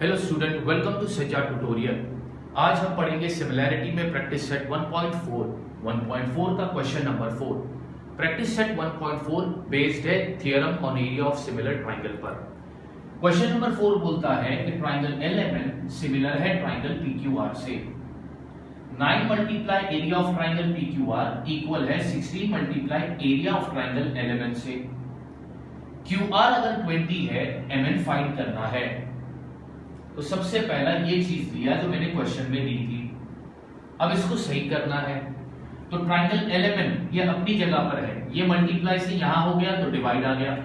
Hello student, welcome to Sajja tutorial. आज हम पढ़ेंगे सिमिलैरिटी में प्रैक्टिस सेट 1.4 का question number 4। Practice set 1.4 based है theorem on area of similar triangle पर। क्वेश्चन नंबर 4 बोलता है कि ट्राइंगल LMN सिमिलर है ट्राइंगल PQR से। 9 multiply area of triangle PQR equal है 16 multiply area of triangle LMN से। QR अगर 20 है, MN फाइंड करना है। तो सबसे पहला ये चीज दिया जो मैंने क्वेश्चन में दी थी, अब इसको सही करना है। तो ट्राइंगल LMN ये अपनी जगह पर है, ये मल्टीप्लाई से यहां हो गया तो डिवाइड आ गया,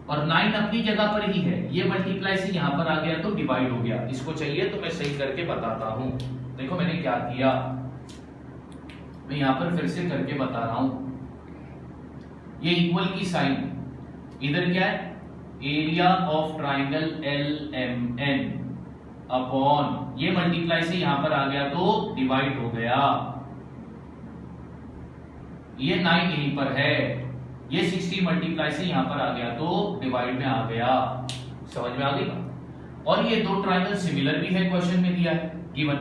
और 9 अपनी जगह पर ही है, ये मल्टीप्लाई से यहां पर आ गया तो डिवाइड हो गया। इसको चाहिए तो मैं सही करके बताता हूं। देखो मैंने क्या किया, मैं यहां पर फिर से करके बता रहा हूं। ये इक्वल की साइन, इधर क्या है, area of triangle LMN upon ये मल्टीप्लाई से यहां पर आ गया तो डिवाइड हो गया। ये 9 यहीं पर है, ये 60 मल्टीप्लाई से यहां पर आ गया तो डिवाइड में आ गया। समझ में आ गई बात? और ये दो ट्राइंगल सिमिलर भी है, क्वेश्चन में दिया है गिवन।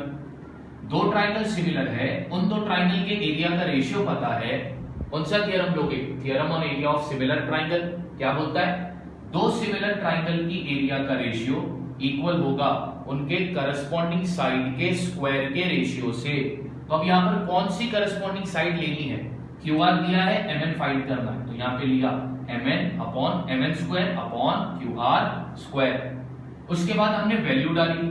दो ट्राइंगल सिमिलर है, उन दो ट्राइंगल के एरिया का रेशियो पता है। कौन सा थ्योरम लोगे? Theorem on area of similar triangle. क्या बोलता है? दो सिमिलर ट्राइंगल की एरिया का रेशियो इक्वल होगा उनके करस्पॉन्डिंग साइड के स्क्वायर के रेशियो से। तो अब यहां पर कौन सी करस्पॉन्डिंग साइड लेनी है? QR दिया है, MN फाइंड करना है, तो यहां पे लिया MN upon MN square upon QR square. उसके बाद हमने वैल्यू डाली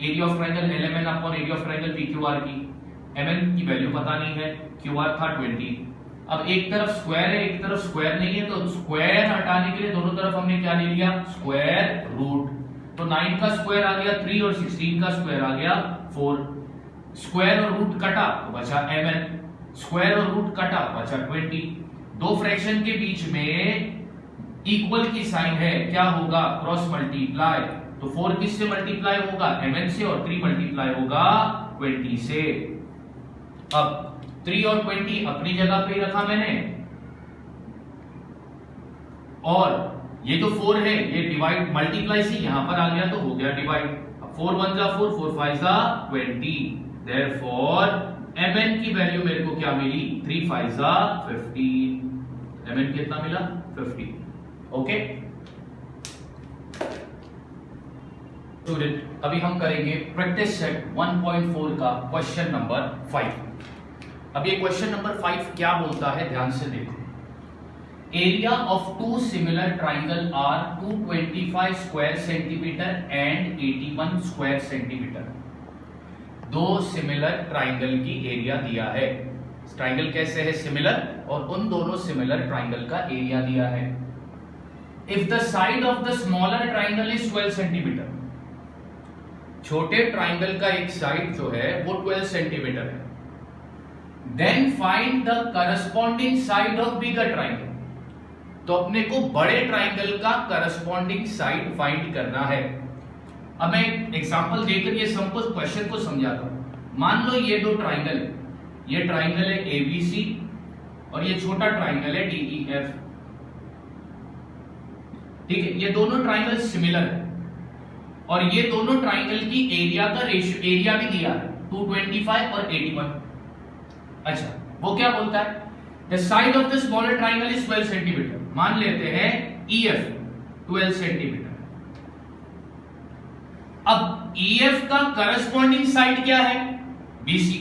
area of triangle LMN upon area of triangle PQR की। MN की वैल्यू पता नहीं है, QR था 20। अब एक तरफ स्क्वायर है, एक तरफ स्क्वायर नहीं है, तो स्क्वायर हटाने के लिए दोनों तरफ हमने क्या ले लिया? Square root. तो 9 का स्क्वायर आ गया 3 और 16 का स्क्वायर आ गया 4। स्क्वायर और रूट कटा तो बचा MN, स्क्वायर और रूट कटा बचा 20। दो फ्रैक्शन के बीच में इक्वल की साइन है, क्या होगा? Cross multiply. तो 4 किससे मल्टीप्लाई होगा? MN से, और 3 मल्टीप्लाई होगा 20 से। अब 3 और 20 अपनी जगह पे रखा मैंने, और ये जो 4 है ये डिवाइड मल्टीप्लाई से यहां पर आ गया तो हो गया डिवाइड। अब 4 1 जा 4, 4 5 जा 20। देयरफॉर MN की वैल्यू मेरे को क्या मिली? 3 5 जा 15। MN कितना मिला? 50। ओके स्टूडेंट, अभी हम करेंगे प्रैक्टिस सेट 1.4 का क्वेश्चन नंबर 5। अब ये क्वेश्चन नंबर 5 क्या बोलता है, ध्यान से देखो। Area of two similar triangle are 225 square centimetre and 81 square centimetre. दो सिमिलर ट्राइंगल की एरिया दिया है। ट्राइंगल कैसे है? सिमिलर, और उन दोनों सिमिलर ट्राइंगल का एरिया दिया है। If the side of the smaller triangle is 12 centimetre, छोटे ट्राइंगल का एक साइड जो है वो 12 सेंटीमीटर है, then find the corresponding side of bigger triangle. तो अपने को बड़े ट्राइंगल का करस्पॉन्डिंग साइड फाइंड करना है। अब मैं एग्जांपल देकर ये सिंपल क्वेश्चन को समझाता हूं। मान लो ये दो ट्राइंगल है, ये ट्राइंगल है ABC और ये छोटा ट्राइंगल है DEF। ठीक है, ये दोनों ट्राइंगल सिमिलर है, और ये दोनों ट्राइंगल की एरिया का रेशियो, एरिया भी दिया है 225 और 81। अच्छा, वो क्या बोलता है? The side of the smaller triangle is 12 centimetre. मान लेते हैं EF 12 सेंटीमीटर। अब EF का करस्पॉन्डिंग साइड क्या है? BC।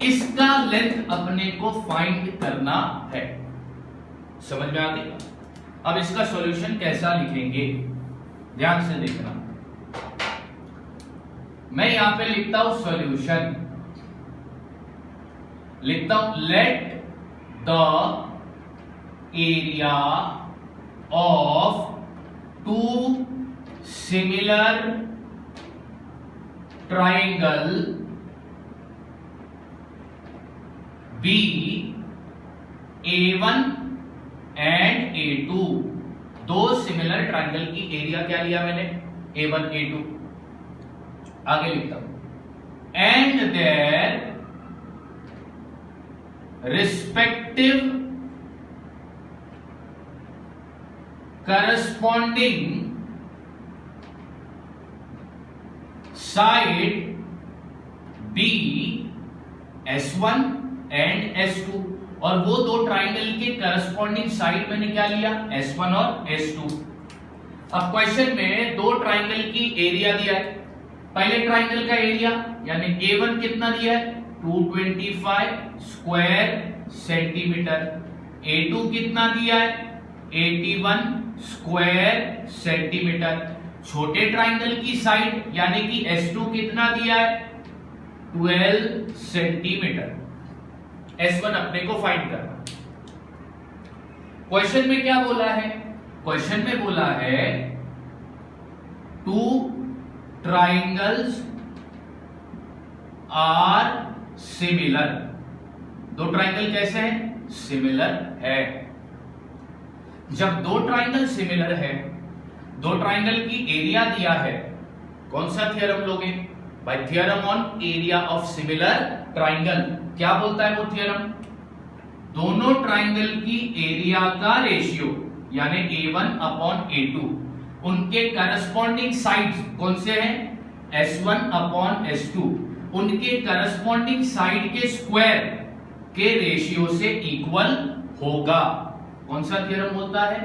इसका लेंथ अपने को फाइंड करना है। समझ में आ गई? अब इसका सॉल्यूशन कैसा लिखेंगे, ध्यान से देखना। मैं यहां पे लिखता हूं सॉल्यूशन, लिखता हूं let the area of two similar triangle be A1 and A2। दो सिमिलर ट्राइंगल की एरिया क्या लिया मैंने? A1 A2। आगे लिखता हूं and their respective corresponding side be S1 and S2, और वो दो ट्राइंगल के करस्पॉन्डिंग साइड मैंने क्या लिया, S1 और S2। अब क्वेश्चन में दो ट्राइंगल की एरिया दिया है। पहले ट्राइंगल का एरिया यानी A1 कितना दिया है, 225 स्क्वायर सेंटीमीटर। A2 कितना दिया है, 81 स्क्वायर सेंटीमीटर। छोटे ट्राइंगल की साइड यानी कि S2 कितना दिया है, 12 सेंटीमीटर। S1 अपने को फाइंड करना। क्वेश्चन में क्या बोला है, क्वेश्चन में बोला है टू ट्राइंगल्स आर सिमिलर। दो ट्राइंगल कैसे हैं, सिमिलर है। जब दो ट्राइंगल सिमिलर है, दो ट्राइंगल की एरिया दिया है, कौन सा थ्योरम लोगे भाई, theorem on area of similar triangle. क्या बोलता है वो थ्योरम, दोनों ट्राइंगल की एरिया का रेशियो यानी A1 अपॉन A2, उनके करस्पॉन्डिंग साइड्स कौन से हैं, S1 अपॉन S2, उनके करस्पॉन्डिंग साइड के स्क्वायर के रेशियो से इक्वल होगा। कौन सा थ्योरम बोलता है,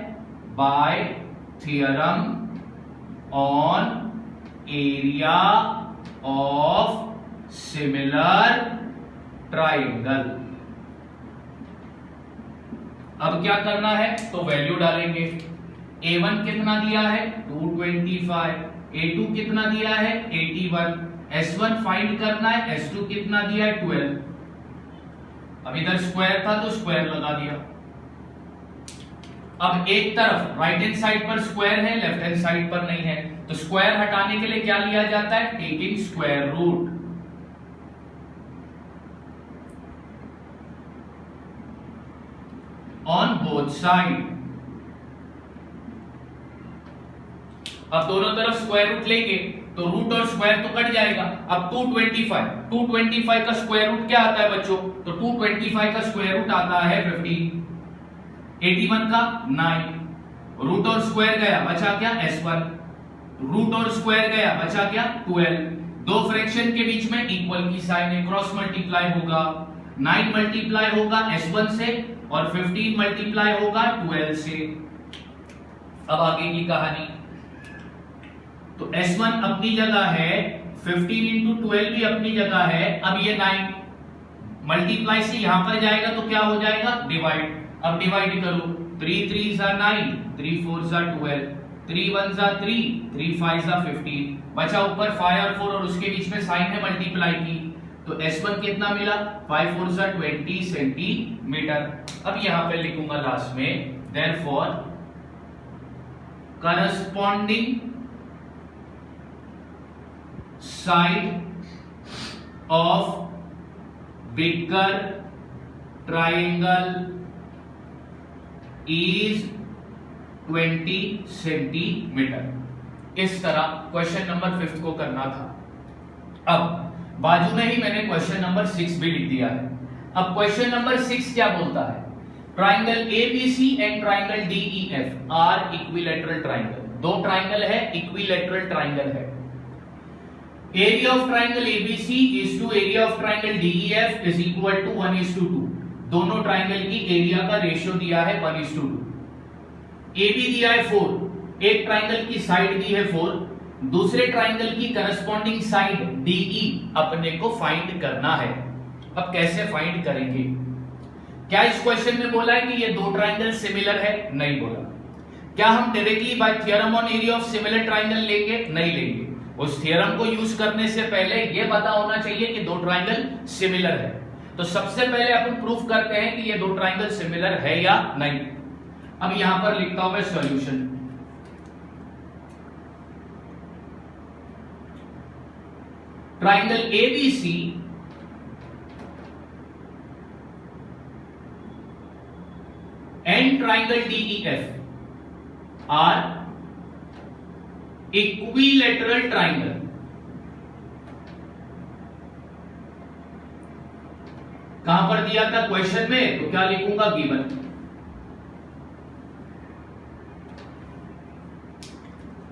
bye theorem on area of similar triangle. अब क्या करना है, तो वैल्यू डालेंगे। A1 कितना दिया है, 225, A2 कितना दिया है, 81, S1 फाइंड करना है, S2 कितना दिया है, 12। अब इधर स्क्वायर था तो स्क्वायर लगा दिया। अब एक तरफ राइट हैंड साइड पर स्क्वायर है, लेफ्ट हैंड साइड पर नहीं है, तो स्क्वायर हटाने के लिए क्या लिया जाता है, taking square root. On both side. अब दोनों तरफ स्क्वायर रूट लेंगे तो रूट और स्क्वायर तो कट जाएगा। अब 225 का स्क्वायर रूट क्या आता है बच्चों, तो 225 का स्क्वायर रूट आता है 15, 81 का 9, रूट और स्क्वायर गया बचा क्या, S1, रूट और स्क्वायर गया बचा क्या, 12। दो फ्रैक्शन के बीच में इक्वल की साइन है, क्रॉस मल्टीप्लाई होगा, 9 मल्टीप्लाई होगा S1 से और 15 मल्टीप्लाई होगा 12 से। अब आगे की कहानी, तो S1 अपनी जगह है, 15 इंटू 12 भी अपनी जगह है। अब ये 9 मल्टीप्लाई से यहां पर जाएगा तो क्या हो जाएगा, डिवाइड। अब डिवाइड करो, 3 3 सा 9, 3 4 सा 12, 3 1 सा 3, 3 5 सा 15, बचा ऊपर 5 और 4 और उसके बीच में साइन है मल्टीप्लाई की, तो S1 कितना मिला, 5 4 सा 20 सेंटीमीटर। अब यहां पे लिखूंगा लास्ट में, therefore corresponding side of bigger triangle is 20 centimetre. इस तरह क्वेश्चन नंबर 5 को करना था। अब बाजू में ही मैंने क्वेश्चन नंबर 6 भी लिख दिया है। अब क्वेश्चन नंबर 6 क्या बोलता है, triangle ABC and triangle DEF are equilateral triangle. दो ट्राइंगल है, इक्विलैटरल ट्राइंगल है। Area of triangle ABC is to area of triangle DEF is equal to 1:2। दोनों ट्राइंगल की एरिया का रेशियो दिया है 1:2। AB दिया है 4, एक ट्राइंगल की साइड दी है 4, दूसरे ट्राइंगल की करस्पॉन्डिंग साइड DE अपने को फाइंड करना है। अब कैसे फाइंड करेंगे, क्या इस क्वेश्चन में बोला है कि ये दो ट्राइंगल सिमिलर है, नहीं बोला। क्या हम directly by theorem on area of similar triangle लेंगे, नहीं लेंगे। उस थ्योरम को यूज करने से पहले ये पता होना चाहिए कि दो ट्राइंगल सिमिलर है। तो सबसे पहले अपन प्रूफ करते हैं कि ये दो ट्राइंगल सिमिलर है या नहीं। अब यहां पर लिखता हूं मैं solution. Triangle ABC and triangle DEF are equilateral triangle. कहां पर दिया था क्वेश्चन में, तो क्या लिखूंगा, गिवन।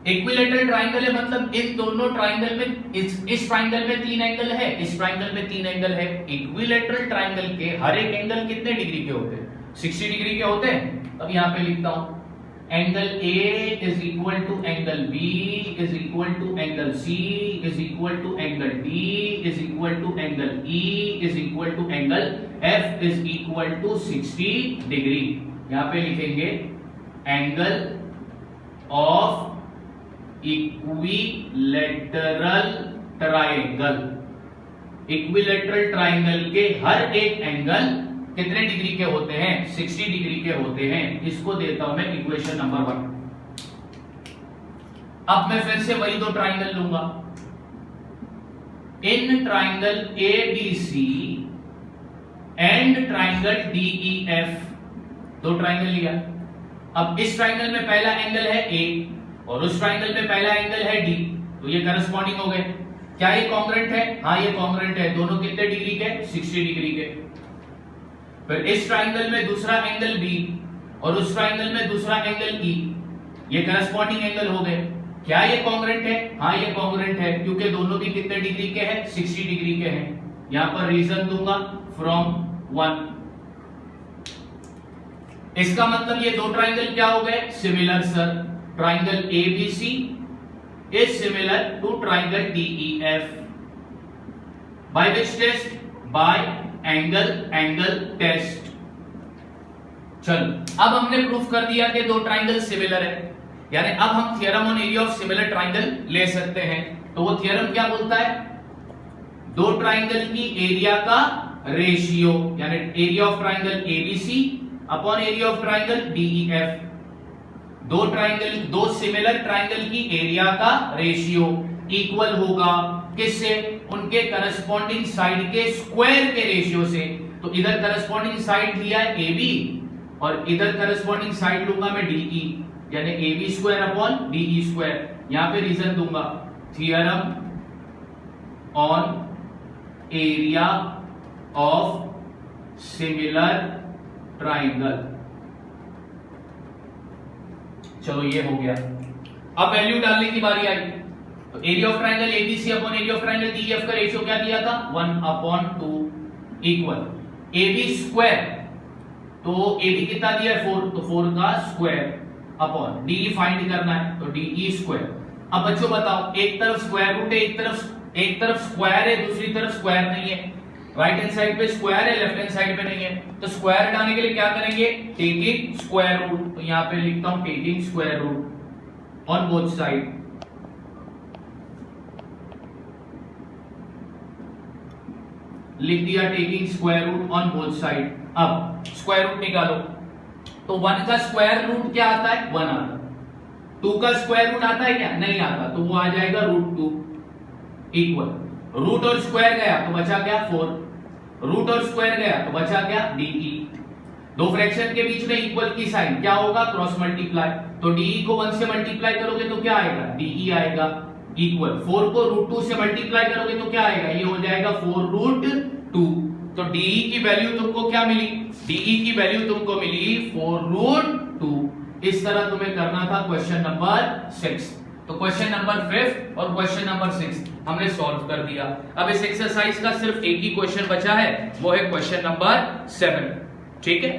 इक्विलेटरल ट्राइंगल है मतलब इन दोनों ट्राइंगल में इस ट्राइंगल में 3 एंगल है, इस ट्राइंगल में 3 एंगल है। इक्विलेटरल ट्राइंगल के हर एक एंगल कितने डिग्री के होते हैं? 60 डिग्री के होते हैं। अब यहां पे लिखता हूं angle A is equal to angle B is equal to angle C is equal to angle D is equal to angle E is equal to angle F is equal to 60 degree. यहां पे लिखेंगे angle of equilateral triangle. Equilateral triangle के हर एक angle कितने degree के होते हैं? 60 डिग्री के होते हैं। इसको देता हूं मैं इक्वेशन नंबर 1। अब मैं फिर से वही दो ट्रायंगल लूंगा। In triangle ABC and triangle DEF, दो ट्रायंगल लिया। अब इस ट्रायंगल में पहला एंगल है ए और उस ट्रायंगल में पहला एंगल है डी, तो ये करस्पॉन्डिंग हो गए। क्या ये कॉन्ग्रुएंट है? हाँ ये कॉन्ग्रुएंट है। दोनों कितने डिग्री के? 60 डिग्री के। फिर इस ट्रायंगल में दूसरा एंगल बी और उस ट्रायंगल में दूसरा एंगल ई, ये करस्पॉन्डिंग एंगल हो गए। क्या ये कॉन्ग्रुएंट है? हाँ ये कॉन्ग्रुएंट है, क्योंकि दोनों भी कितने डिग्री के हैं? 60 डिग्री के हैं। यहां पर रीजन दूंगा फ्रॉम 1। इसका मतलब ये दो ट्रायंगल क्या हो गए? Similar sir. Triangle ABC is similar to triangle DEF by which test? by angle test। चलो अब हमने प्रूफ कर दिया कि दो ट्रायंगल सिमिलर है, यानी अब हम theorem on area of similar triangle ले सकते हैं। तो वो थ्योरम क्या बोलता है? दो ट्रायंगल की एरिया का रेशियो, यानी area of triangle ABC upon area of triangle DEF। दो सिमिलर ट्रायंगल की एरिया का रेशियो इक्वल होगा किससे? उनके करस्पॉन्डिंग साइड के स्क्वायर के रेशियो से। तो इधर करस्पॉन्डिंग साइड दिया है AB और इधर करस्पॉन्डिंग साइड लूंगा मैं DE, यानी AB square upon DE square. यहां पे रीजन दूंगा theorem on area of similar triangle. चलो ये हो गया। अब वैल्यू डालने की बारी आई। तो area of triangle ABC upon area of triangle DEF का रेशियो क्या दिया था? 1/2 इक्वल AB स्क्वायर, तो AB कितना दिया है? 4, तो 4 का स्क्वायर अपॉन DE फाइंड करना है, तो DE स्क्वायर। अब बच्चों बताओ, एक तरफ स्क्वायर रूट है, एक तरफ स्क्वायर है, दूसरी तरफ स्क्वायर नहीं है। राइट हैंड साइड पे स्क्वायर है, लेफ्ट हैंड साइड पे नहीं है। तो स्क्वायर हटाने के लिए क्या करेंगे? Taking square root. तो यहां पे लिखता हूं taking square root on both side. लिख दिया taking square root on both side. अब स्क्वायर रूट निकालो, तो 1 का स्क्वायर रूट क्या आता है? 1 आता है। 2 का स्क्वायर रूट आता है क्या? नहीं आता, तो वो आ जाएगा √2 इक्वल रूट और स्क्वायर गया तो बचा क्या? 4। रूट और स्क्वायर गया तो बचा क्या? DE। दो फ्रैक्शन के बीच में इक्वल की साइन क्या होगा? Cross multiply. तो DE को 1 से मल्टीप्लाई करोगे तो क्या आएगा? DE आएगा इक्वल 4 को √2 से मल्टीप्लाई करोगे तो क्या आएगा? ये हो जाएगा 4√2। तो DE की वैल्यू तुमको क्या मिली? DE की वैल्यू तुमको मिली 4√2। इस तरह तुम्हें करना था क्वेश्चन नंबर 6। तो क्वेश्चन नंबर 5 और क्वेश्चन नंबर 6 हमने सॉल्व कर दिया। अब इस एक्सरसाइज का सिर्फ एक ही क्वेश्चन बचा है, वो है क्वेश्चन नंबर 7। ठीक है।